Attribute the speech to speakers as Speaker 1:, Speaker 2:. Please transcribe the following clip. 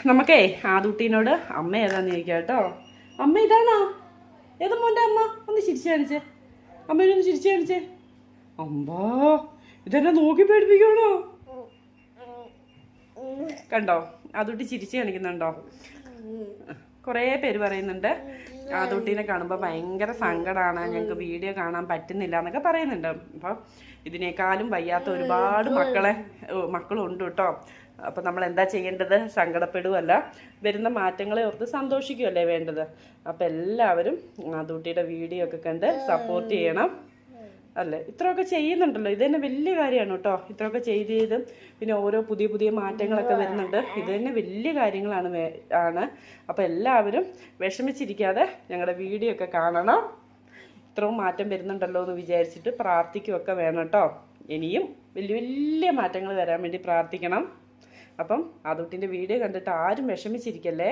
Speaker 1: നമുക്കേ ആദൂട്ടീനോട് അമ്മ ഏതാന്ന് ചോദിക്കാം കേട്ടോ. അമ്മ ഇതാണോ? ഏതാ മോൻ്റെ അമ്മ? ഒന്ന് ചിരിച്ചു കാണിച്ചേ, അമ്മേനൊന്ന് ചിരിച്ചു കാണിച്ചേ. അമ്പാ, ഇതെന്നെ നോക്കി പേടിപ്പിക്കണോ? കണ്ടോ, ആദൂട്ടി ചിരിച്ചു കാണിക്കുന്നുണ്ടോ? കുറേ പേര് പറയുന്നുണ്ട് ആദൂട്ടീനെ കാണുമ്പോൾ ഭയങ്കര സങ്കടമാണ്, ഞങ്ങൾക്ക് വീഡിയോ കാണാൻ പറ്റുന്നില്ല എന്നൊക്കെ പറയുന്നുണ്ട്. അപ്പോൾ ഇതിനേക്കാളും വയ്യാത്ത ഒരുപാട് മക്കളുണ്ട് കേട്ടോ. അപ്പം നമ്മൾ എന്താ ചെയ്യേണ്ടത്? സങ്കടപ്പെടുകയല്ല, വരുന്ന മാറ്റങ്ങളെ ഓർത്ത് സന്തോഷിക്കുകയല്ലേ വേണ്ടത്. അപ്പം എല്ലാവരും ആദൂട്ടിയുടെ വീഡിയോ ഒക്കെ കണ്ട് സപ്പോർട്ട് ചെയ്യണം. അല്ലേ, ഇത്രയൊക്കെ ചെയ്യുന്നുണ്ടല്ലോ, ഇത് തന്നെ വലിയ കാര്യമാണ് കേട്ടോ. ഇത്രയൊക്കെ ചെയ്ത് പിന്നെ ഓരോ പുതിയ മാറ്റങ്ങളൊക്കെ വരുന്നുണ്ട്. ഇത് തന്നെ വലിയ കാര്യങ്ങളാണ്. അപ്പോൾ എല്ലാവരും വിഷമിച്ചിരിക്കാതെ ഞങ്ങളുടെ വീഡിയോ ഒക്കെ കാണണം. ഇത്രയും മാറ്റം വരുന്നുണ്ടല്ലോ എന്ന് വിചാരിച്ചിട്ട് പ്രാർത്ഥിക്കുകയൊക്കെ വേണം കേട്ടോ. ഇനിയും വലിയ മാറ്റങ്ങൾ വരാൻ വേണ്ടി പ്രാർത്ഥിക്കണം. അപ്പം ആദൂട്ടിൻ്റെ വീഡിയോ കണ്ടിട്ട് ആരും വിഷമിച്ചിരിക്കല്ലേ.